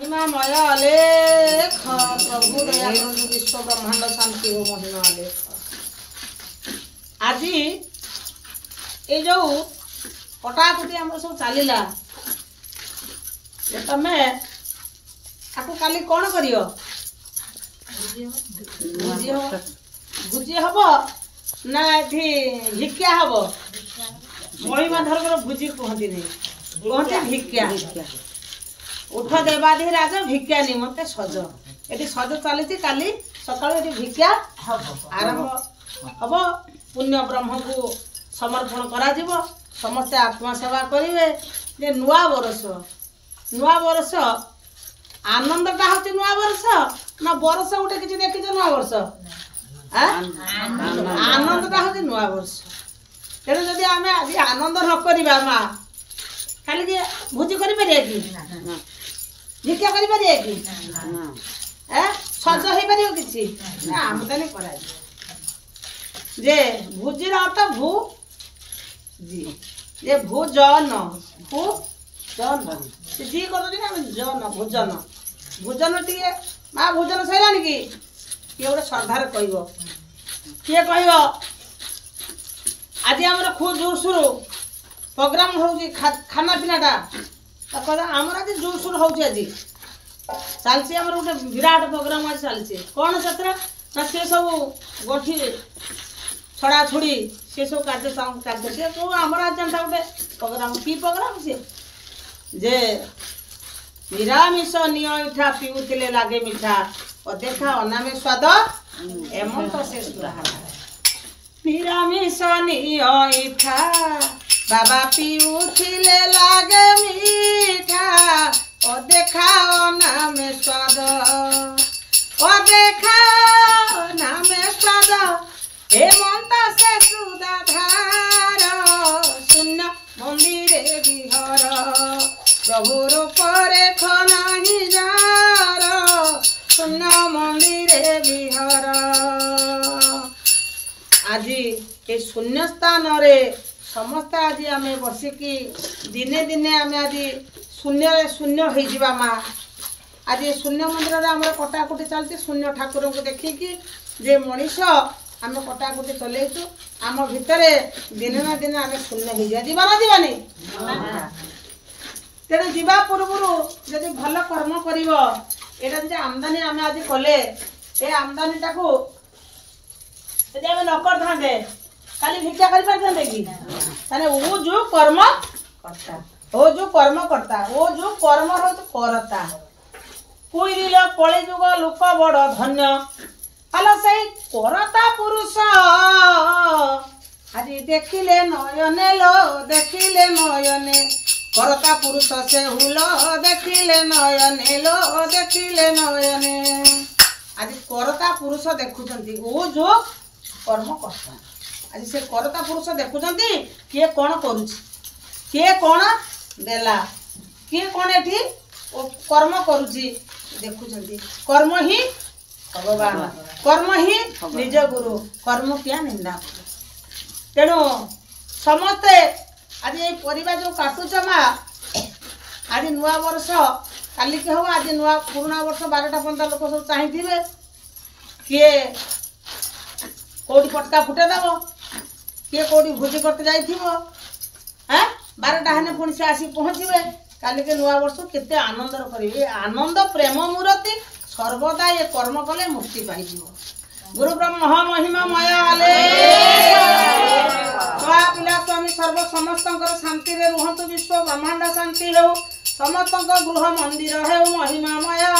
महिमामय अलेख प्रभु दया करନ୍ତୁ विश्व ब्रह्मांड शांति हो महिमा अलेख। आज ये जो कटाकुटी आम सब चलला तमे आपको काली कौन करियो भुजी हम ना ये भिक्षा हम महिमा धर्म भुजी कहती नहीं कहते भिक्षा उठ देवाधि राज भिक्षा निमंते सज ये सज चली काली सका भिक्षा आरंभ हम पुण्य ब्रह्म को समर्पण करा समस्ते आत्मा सेवा करेंगे जे नुआ वर्ष आनंदटा हूँ नुआ वर्ष ना वर्ष गोटे किसी देखी नुआ वर्ष आनंदटा हूँ नुआ वर्ष तेणु जदि आम आज आनंद न करवा माँ खाली भोजी कर भिक्षा कर सज हो पार कि आमदानी कर जे भोजी अर्थ भू जी ये भोजन भोजन जी कर जन भोजन भोजन टी माँ भोजन सैला कि किए गोटे श्रद्धार कह किए कह आज आम खूब जोरसोर प्रोग्राम हो खाना पीनाटा आमर आज जोरसोर हो चलती आम गोटे विराट प्रोग्राम आज चलती कौन से सी सब गठी छड़ा छुड़ी सी सब कार्य सी सब आमर आज जनता गोटे प्रोग्राम कि प्रोग्राम सी जे निरामिष निठा पीऊले लगे मिठा अदेखा अनामे स्वाद एमंत से निरामिष निठा बाबा पीऊले लगे मीठा अदेखा अनामे स्वाद अदेखा अनामे स्वाद हेमंत से सुधाधार शून्य मंदिरे विहर प्रभुर परे खनाही जार शून्य मंदिरे विहर। आज ये शून्य स्थान रे समस्ते आज आम बसिकी दिने दिने आम आज शून्य शून्य हो माँ आज शून्य मंदिर आम कटाकुटी चलती शून्य ठाकुर को देखिकी जे मनीष आम कटाकुटी चलैचु आम भितर दिने ना दिन आम शून्य हो जावानी तेणु जीवा पूर्व जदि भल कर्म कर आमदानी आम आज कले ये आमदानीटा को न करते खाली भिक्षा कर कि वो जो कर्म करता वो जो कर्म करता वो जो कर्म हो करता पुईल कली जुग लोक बड़ धन्य हल से करता पुरुष आज देखिले नयने लो देखिले नयने करता पुरुष से हुल देखिले नयने लो देखिले नयने आज करता पुरुष देखुंती वो जो कर्म करता आज से करता पुरुष देखुंत किए कौन करुच्ची किए कौन देला किए कौन एठी कर्म करुच्ची देखुंत कर्म ही भगवान कर्म ही निज गुरु कर्म क्या निंदा तेणु समस्ते आज ये परिवा जो काटुच माँ आज नुआ वर्ष काली के हो आज नुआ पुराणा वर्ष 12टा 15 लोक सब चाहिए किए कौटी पटका फुटेदेव किए कौटी भोजी करते जाइथिबो 12टा हेने पुणी से आसी पहुँचे काली के नुआ वर्ष केते आनंदर करेंगे आनंद प्रेम मूर्ति सर्वदा ये कर्म कले मुक्ति पाई गुरु ब्रह्म महिमा मया छुआ पिला स्वामी सर्व समस्त शांति रे रुहतु विश्व ब्रह्मांड शांति हो समस्त गृह मंदिर है महिमा मया